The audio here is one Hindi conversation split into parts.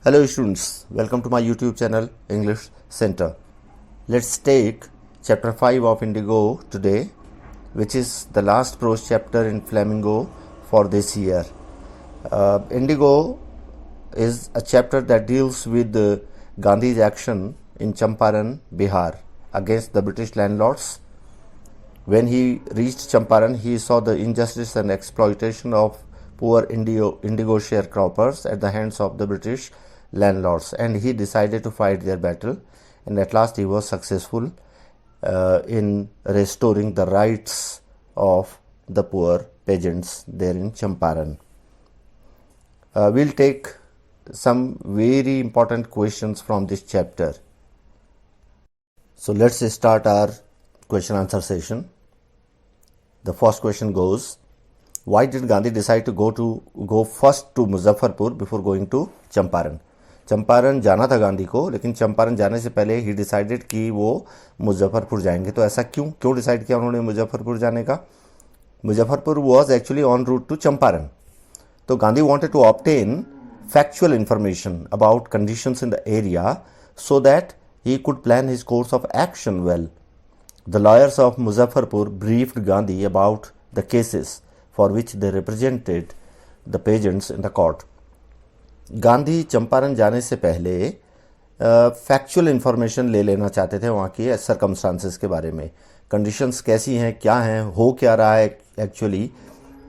Hello students, welcome to my YouTube channel English Center. Let's take chapter 5 of Indigo today, which is the last prose chapter in Flamingo for this year. Indigo is a chapter that deals with Gandhi's action in Champaran, Bihar against the British landlords. When he reached Champaran, he saw the injustice and exploitation of poor indigo sharecroppers at the hands of the British landlords, and he decided to fight their battle, and at last he was successful in restoring the rights of the poor peasants there in Champaran. We'll take some very important questions from this chapter. So let's start our question answer session. The first question goes, why did Gandhi decide to go first to Muzaffarpur before going to Champaran? Champaran जाना था गांधी को, लेकिन चंपारण जाने से पहले ही डिसाइडेड कि वो मुजफ्फरपुर जाएंगे. तो ऐसा क्यों डिसाइड किया उन्होंने मुजफ्फरपुर जाने का? Muzaffarpur was actually on route to Champaran. तो Gandhi wanted to obtain factual information about conditions in the area so that he could plan his course of action well. The lawyers of Muzaffarpur briefed Gandhi about the cases for which they represented the peasants in the court. Gandhi Champaran जाने से पहले फैक्चुअल इन्फॉर्मेशन ले लेना चाहते थे वहाँ की सरकमस्टांसेस के बारे में. कंडीशंस कैसी हैं, क्या हैं, हो क्या रहा है, एक्चुअली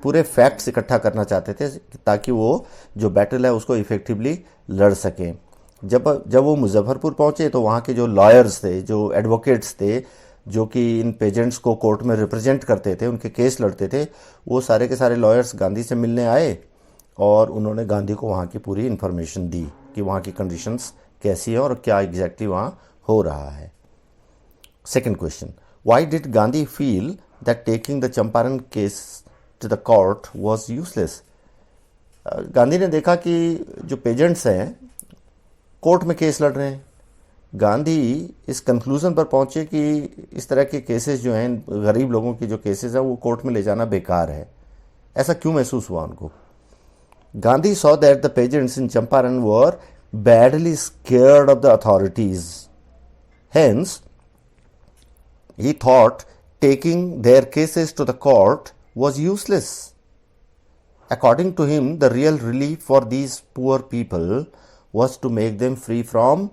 पूरे फैक्ट्स इकट्ठा करना चाहते थे ताकि वो जो बैटल है उसको इफेक्टिवली लड़ सकें. जब वो मुजफ्फरपुर पहुँचे तो वहाँ के जो लॉयर्स थे, जो एडवोकेट्स थे, जो कि इन पेजेंट्स को कोर्ट में रिप्रेजेंट करते थे, उनके केस लड़ते थे, वो सारे के सारे लॉयर्स गांधी से मिलने आए और उन्होंने गांधी को वहाँ की पूरी इन्फॉर्मेशन दी कि वहाँ की कंडीशंस कैसी है और क्या एग्जैक्टली वहाँ हो रहा है. Second question, why did Gandhi feel that taking the Champaran case to the court was useless? Gandhi ने देखा कि जो पेजेंट्स हैं कोर्ट में केस लड़ रहे हैं. गांधी इस कंक्लूजन पर पहुंचे कि इस तरह के केसेस जो हैं, गरीब लोगों के जो केसेस हैं, वो कोर्ट में ले जाना बेकार है. ऐसा क्यों महसूस हुआ उनको? Gandhi saw that the peasants in Champaran were badly scared of the authorities. Hence, he thought taking their cases to the court was useless. According to him, the real relief for these poor people was to make them free from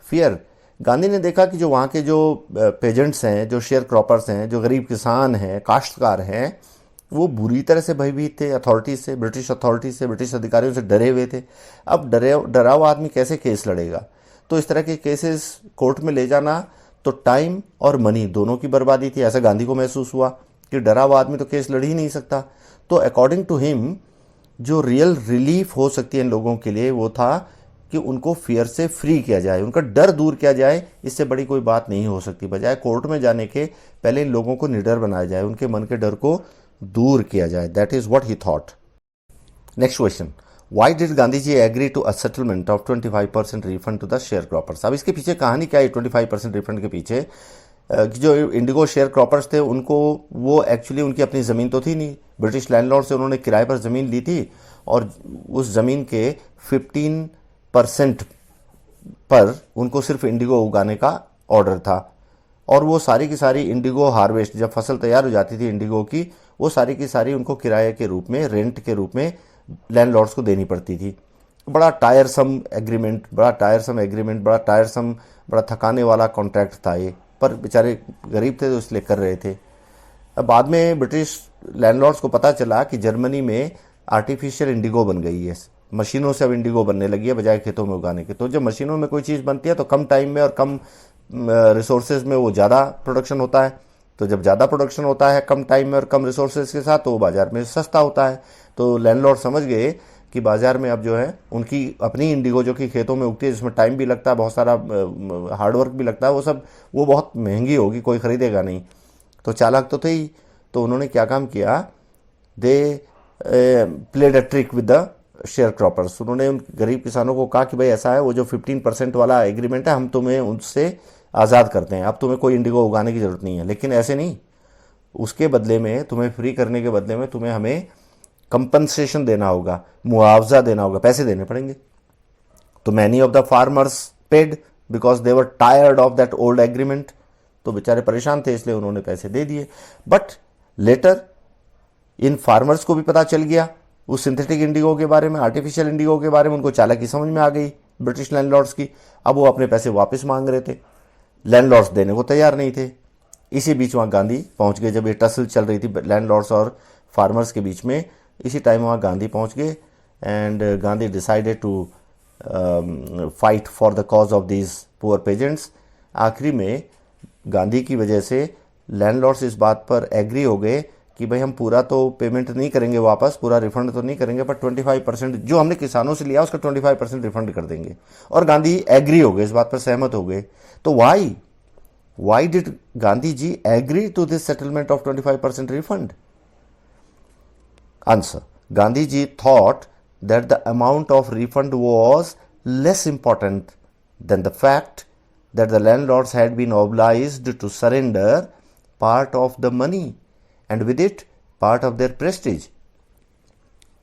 fear. Gandhi ने देखा कि जो वहाँ के जो पेजेंट्स हैं, जो शेयर क्रॉपर्स हैं, जो गरीब किसान हैं, काश्तकार हैं, वो बुरी तरह से भयभीत थे अथॉरिटीज से, ब्रिटिश अथॉरिटीज से, ब्रिटिश अधिकारियों से डरे हुए थे. अब डरा हुआ आदमी कैसे केस लड़ेगा? तो इस तरह के केसेस कोर्ट में ले जाना तो टाइम और मनी दोनों की बर्बादी थी. ऐसा गांधी को महसूस हुआ कि डरा हुआ आदमी तो केस लड़ ही नहीं सकता. तो अकॉर्डिंग टू हिम जो रियल रिलीफ हो सकती है इन लोगों के लिए वो था कि उनको फियर से फ्री किया जाए, उनका डर दूर किया जाए. इससे बड़ी कोई बात नहीं हो सकती. बजाय कोर्ट में जाने के पहले इन लोगों को निडर बनाया जाए, उनके मन के डर को दूर किया जाए. That is what he thought. Next question, why did Gandhi ji agree to a settlement of 25% refund to the sharecroppers? अब इसके पीछे कहानी क्या है 25% रिफंड के पीछे? कि जो इंडिगो शेयर क्रॉपर्स थे उनको, वो एक्चुअली उनकी अपनी ज़मीन तो थी नहीं. ब्रिटिश लैंडलॉर्ड से उन्होंने किराए पर ज़मीन ली थी और उस ज़मीन के 15% पर उनको सिर्फ इंडिगो उगाने का ऑर्डर था. और वो सारी की सारी इंडिगो हार्वेस्ट, जब फसल तैयार हो जाती थी इंडिगो की, वो सारी की सारी उनको किराए के रूप में, रेंट के रूप में लैंडलॉर्ड्स को देनी पड़ती थी. बड़ा टायरसम एग्रीमेंट, बड़ा थकाने वाला कॉन्ट्रैक्ट था ये, पर बेचारे गरीब थे तो इसलिए कर रहे थे. अब बाद में ब्रिटिश लैंडलॉर्ड्स को पता चला कि जर्मनी में आर्टिफिशियल इंडिगो बन गई है. मशीनों से अब इंडिगो बनने लगी है बजाय खेतों में उगाने के. तो जब मशीनों में कोई चीज़ बनती है तो कम टाइम में और कम रिसोर्सेज में वो ज़्यादा प्रोडक्शन होता है. तो जब ज़्यादा प्रोडक्शन होता है कम टाइम में और कम रिसोर्सेज के साथ, तो वो बाज़ार में सस्ता होता है. तो लैंडलॉर्ड समझ गए कि बाज़ार में अब जो है उनकी अपनी इंडिगो जो कि खेतों में उगती है, जिसमें टाइम भी लगता है, बहुत सारा हार्डवर्क भी लगता है, वो बहुत महंगी होगी, कोई ख़रीदेगा नहीं. तो चालाक तो थे ही. तो उन्होंने क्या काम किया, they played a trick with the share croppers. उन्होंने उन गरीब किसानों को कहा कि भाई ऐसा है, वो जो 15% वाला एग्रीमेंट है, हम तुम्हें उससे आज़ाद करते हैं, अब तुम्हें कोई इंडिगो उगाने की ज़रूरत नहीं है. लेकिन ऐसे नहीं, उसके बदले में, तुम्हें फ्री करने के बदले में तुम्हें हमें कंपनसेशन देना होगा, मुआवजा देना होगा, पैसे देने पड़ेंगे. तो many of the farmers paid because they were tired of that old agreement, तो बेचारे परेशान थे इसलिए उन्होंने पैसे दे दिए। बट लेटर इन फार्मर्स को भी पता चल गया उस सिंथेटिक इंडिगो के बारे में, आर्टिफिशियल इंडिगो के बारे में, उनको चालाकी समझ में आ गई ब्रिटिश लैंडलॉर्ड्स की। अब वो अपने पैसे वापस मांग रहे थे, लैंडलॉर्ड्स देने को तैयार नहीं थे। इसी बीच वहाँ गांधी पहुँच गए, जब ये टसल चल रही थी लैंडलॉर्ड्स और फार्मर्स के बीच में, इसी टाइम वहाँ गांधी पहुँच गए and Gandhi decided to fight for the cause of these poor peasants. आखिरी में गांधी की वजह से लैंडलॉर्ड्स इस बात पर एग्री हो गए कि भाई हम पूरा तो पेमेंट नहीं करेंगे वापस, पूरा रिफंड तो नहीं करेंगे, पर 25% जो हमने किसानों से लिया उसका 25% रिफंड कर देंगे। और गांधी एग्री हो गए, इस बात पर सहमत हो गए। तो why did Gandhi ji agree to this settlement of 25% refund? Answer, Gandhi ji thought that the amount of refund was less important than the fact that the landlords had been obliged to surrender part of the money and with it part of their prestige.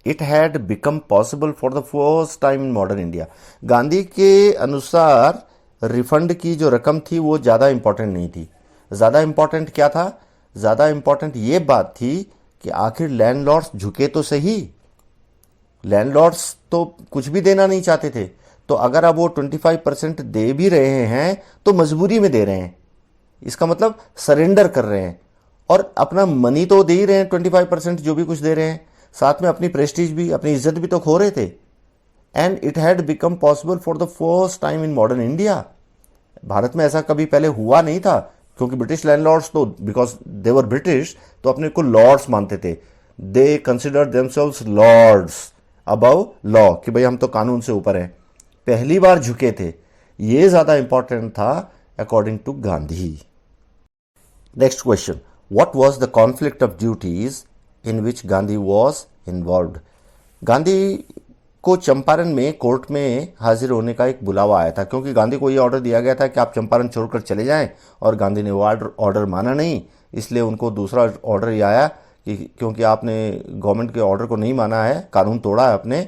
It had become possible for the first time in modern India. Gandhi के अनुसार रिफंड की जो रकम थी वो ज़्यादा इम्पोर्टेंट नहीं थी। ज़्यादा इम्पोर्टेंट क्या था? ज़्यादा इम्पोर्टेंट ये बात थी कि आखिर लैंडलॉर्ड्स झुके तो सही। लैंडलॉर्ड्स तो कुछ भी देना नहीं चाहते थे, तो अगर अब वो 25% दे भी रहे हैं तो मजबूरी में दे रहे हैं, इसका मतलब सरेंडर कर रहे हैं। और अपना मनी तो दे ही रहे हैं, 25% जो भी कुछ दे रहे हैं, साथ में अपनी प्रेस्टीज भी, अपनी इज्जत भी तो खो रहे थे। And it had become possible for the first time in modern India. Bharat में ऐसा कभी पहले हुआ नहीं था, क्योंकि ब्रिटिश लैंडलॉर्ड्स तो बिकॉज दे वर ब्रिटिश, तो अपने को लॉर्ड्स मानते थे। They consider themselves lords above law, कि भाई हम तो कानून से ऊपर हैं। पहली बार झुके थे, ये ज्यादा इंपॉर्टेंट था according to Gandhi. Next question, what was the conflict of duties in which Gandhi was involved? Gandhi को चंपारण में कोर्ट में हाजिर होने का एक बुलावा आया था, क्योंकि गांधी को यह ऑर्डर दिया गया था कि आप चंपारण छोड़कर चले जाएं, और गांधी ने वो ऑर्डर माना नहीं। इसलिए उनको दूसरा ऑर्डर ये आया कि क्योंकि आपने गवर्नमेंट के ऑर्डर को नहीं माना है, कानून तोड़ा है अपने,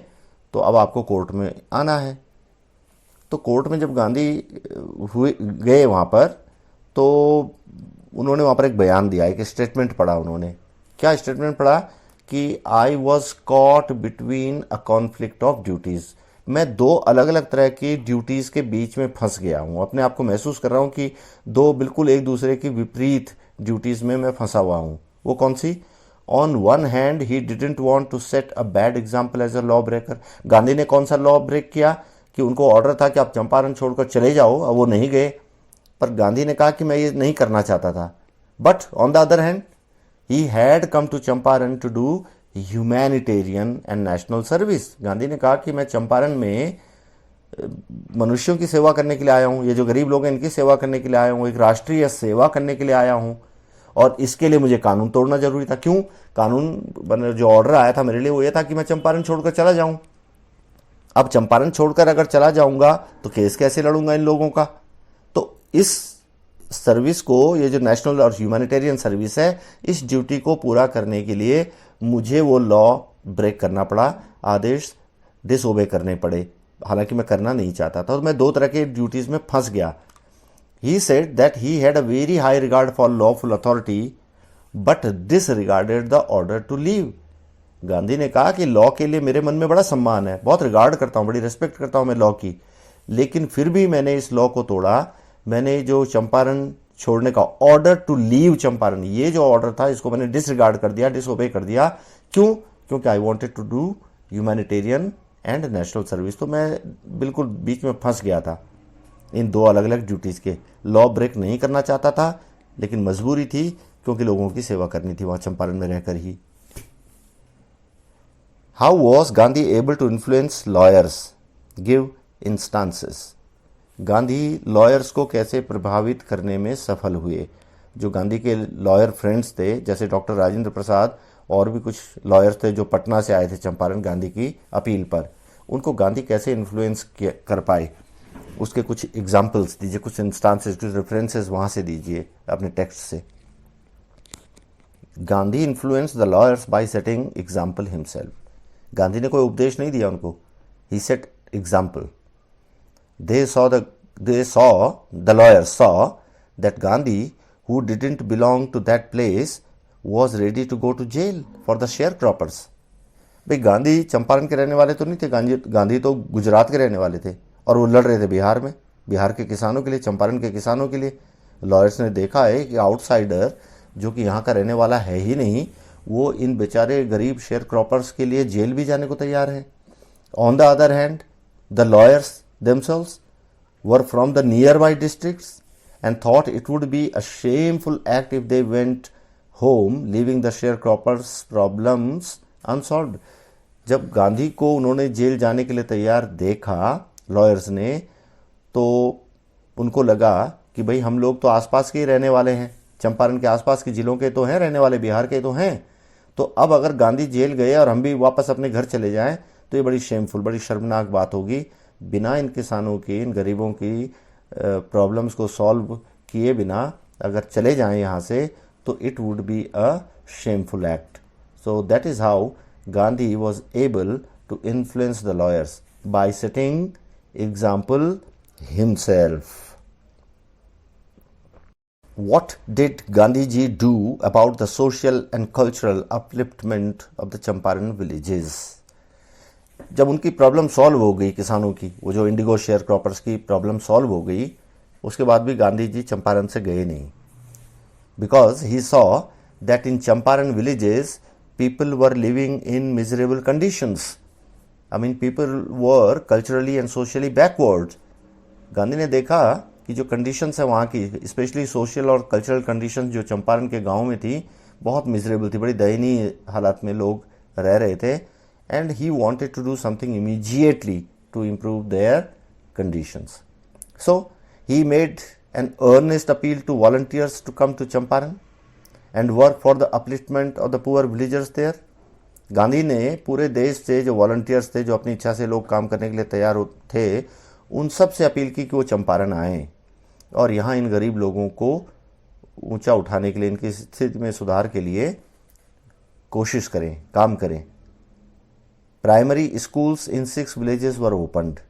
तो अब आपको कोर्ट में आना है। तो कोर्ट में जब गांधी गए वहाँ पर, तो उन्होंने वहाँ पर एक बयान दिया, एक स्टेटमेंट पढ़ा उन्होंने। क्या स्टेटमेंट पढ़ा? कि I was caught between a conflict of duties. मैं दो अलग अलग तरह की ड्यूटीज़ के बीच में फंस गया हूँ। अपने आप को महसूस कर रहा हूँ कि दो बिल्कुल एक दूसरे की विपरीत ड्यूटीज़ में मैं फंसा हुआ हूँ। वो कौन सी? On one hand he didn't want to set a bad example as a lawbreaker. Gandhi ने कौन सा लॉ ब्रेक किया? कि उनको ऑर्डर था कि आप चंपारण छोड़कर चले जाओ, अब वो नहीं गए, पर गांधी ने कहा कि मैं ये नहीं करना चाहता था। But on the other hand he had come to Champaran to do humanitarian and national service. Gandhi ने कहा कि मैं चंपारण में मनुष्यों की सेवा करने के लिए आया हूँ, ये जो गरीब लोग हैं इनकी सेवा करने के लिए आया हूँ, एक राष्ट्रीय सेवा करने के लिए आया हूँ, और इसके लिए मुझे कानून तोड़ना जरूरी था। क्यों? कानून जो ऑर्डर आया था मेरे लिए वो ये था कि मैं चंपारण छोड़कर चला जाऊं। अब चंपारण छोड़कर अगर चला जाऊंगा तो केस कैसे लड़ूंगा इन लोगों का? तो इस सर्विस को, ये जो नेशनल और ह्यूमैनिटेरियन सर्विस है, इस ड्यूटी को पूरा करने के लिए मुझे वो लॉ ब्रेक करना पड़ा, आदेश डिसओबे करने पड़े, हालांकि मैं करना नहीं चाहता था। और मैं दो तरह के ड्यूटीज में फंस गया। He said that he had a very high regard for lawful authority, but disregarded the order to leave. Gandhi ने कहा कि लॉ के लिए मेरे मन में बड़ा सम्मान है, बहुत रिगार्ड करता हूँ, बड़ी रिस्पेक्ट करता हूँ मैं लॉ की, लेकिन फिर भी मैंने इस लॉ को तोड़ा। मैंने जो चंपारण छोड़ने का ऑर्डर टू लीव चंपारण, ये जो ऑर्डर था, इसको मैंने डिसरिगार्ड कर दिया, डिसओबे कर दिया। क्यों? क्योंकि I wanted to do humanitarian and national service. तो मैं बिल्कुल बीच में फंस गया था इन दो अलग अलग ड्यूटीज के। लॉ ब्रेक नहीं करना चाहता था, लेकिन मजबूरी थी क्योंकि लोगों की सेवा करनी थी वहां चंपारण में रहकर ही। How was Gandhi able to influence lawyers? Give instances. Gandhi lawyers को कैसे प्रभावित करने में सफल हुए? जो गांधी के लॉयर फ्रेंड्स थे, जैसे डॉक्टर राजेंद्र प्रसाद और भी कुछ लॉयर्स थे जो पटना से आए थे चंपारण गांधी की अपील पर, उनको गांधी कैसे इन्फ्लुएंस कर पाए, उसके कुछ एग्जाम्पल्स दीजिए, कुछ इंस्टांसेस, कुछ रेफरेंसेस वहां से दीजिए अपने टेक्स्ट से। Gandhi influence the lawyers by setting example himself. Gandhi ने कोई उपदेश नहीं दिया उनको, he set example. The lawyers saw that Gandhi, who didn't belong to that place, was ready to go to jail for the sharecroppers. भाई गांधी चंपारण के रहने वाले तो नहीं थे, गांधी तो गुजरात के रहने वाले थे और वो लड़ रहे थे बिहार में, बिहार के किसानों के लिए, चंपारण के किसानों के लिए। लॉयर्स ने देखा है कि आउटसाइडर जो कि यहाँ का रहने वाला है ही नहीं, वो इन बेचारे गरीब शेयर क्रॉपर्स के लिए जेल भी जाने को तैयार है। On the other hand, the lawyers themselves were from the nearby districts and thought it would be a shameful act if they went home leaving the sharecroppers problems unsolved. जब गांधी को उन्होंने जेल जाने के लिए तैयार देखा लॉयर्स ने, तो उनको लगा कि भाई हम लोग तो आसपास के ही रहने वाले हैं, चंपारण के आसपास के जिलों के तो हैं रहने वाले, बिहार के तो हैं, तो अब अगर गांधी जेल गए और हम भी वापस अपने घर चले जाएं तो ये बड़ी शेमफुल, बड़ी शर्मनाक बात होगी। बिना इन किसानों की, इन गरीबों की प्रॉब्लम्स को सॉल्व किए बिना अगर चले जाएं यहाँ से तो it would be a shameful act. So that is how Gandhi was able to influence the lawyers by setting example himself. What did Gandhi ji do about the social and cultural upliftment of the Champaran villages? जब उनकी प्रॉब्लम सॉल्व हो गई किसानों की, वो जो इंडिगो शेयर क्रॉपर्स की प्रॉब्लम सॉल्व हो गई, उसके बाद भी गांधी जी चंपारण से गए नहीं, because he saw that in Champaran villages people were living in miserable conditions. I mean people were culturally and socially backward. Gandhi ने देखा कि जो कंडीशंस है वहाँ की, स्पेशली सोशल और कल्चरल कंडीशंस जो चंपारण के गाँव में थी, बहुत मिजरेबल थी, बड़ी दयनीय हालात में लोग रह रहे थे। And he wanted to do something immediately to improve their conditions. So he made an earnest appeal to volunteers to come to Champaran and work for the upliftment of the poor villagers there. Gandhi ने पूरे देश से जो वॉलंटियर्स थे, जो अपनी इच्छा से लोग काम करने के लिए तैयार थे, उन सब से अपील की कि वो चंपारण आएँ और यहाँ इन गरीब लोगों को ऊंचा उठाने के लिए, इनकी स्थिति में सुधार के लिए कोशिश करें, काम करें। Primary schools in 6 villages were opened.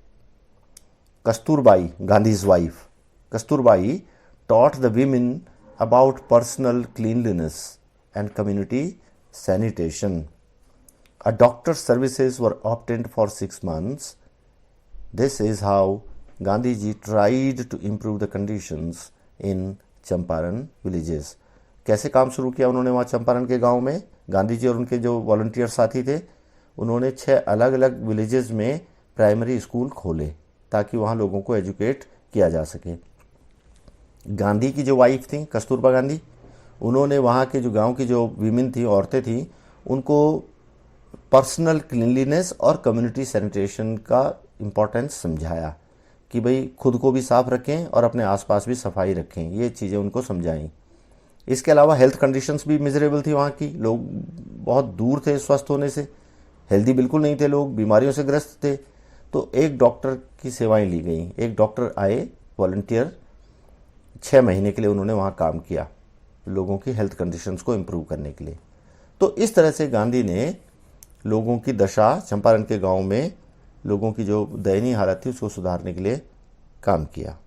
Kasturbai, Gandhi's wife, Kasturbai taught the women about personal cleanliness and community sanitation. A doctor's services were obtained for 6 months. This is how Gandhi ji tried to improve the conditions in Champaran villages. कैसे काम शुरू किया उन्होंने वहाँ चंपारण के गांव में? गांधी जी और उनके जो वॉलंटियर साथी थे, उन्होंने 6 अलग अलग विलेजेस में प्राइमरी स्कूल खोले ताकि वहाँ लोगों को एजुकेट किया जा सके। गांधी की जो वाइफ थी कस्तूरबा गांधी, उन्होंने वहाँ के जो गांव की जो वीमेन थी, औरतें थी, उनको पर्सनल क्लीनलीनेस और कम्युनिटी सैनिटेशन का इम्पोर्टेंस समझाया कि भाई खुद को भी साफ रखें और अपने आसपास भी सफाई रखें, ये चीज़ें उनको समझाई। इसके अलावा हेल्थ कंडीशंस भी मिजरेबल थी, वहाँ की लोग बहुत दूर थे स्वस्थ होने से, हेल्दी बिल्कुल नहीं थे लोग, बीमारियों से ग्रस्त थे। तो एक डॉक्टर की सेवाएं ली गई, एक डॉक्टर आए वॉलंटियर, 6 महीने के लिए उन्होंने वहाँ काम किया लोगों की हेल्थ कंडीशंस को इम्प्रूव करने के लिए। तो इस तरह से गांधी ने लोगों की दशा, चंपारण के गांव में लोगों की जो दयनीय हालत थी उसको सुधारने के लिए काम किया।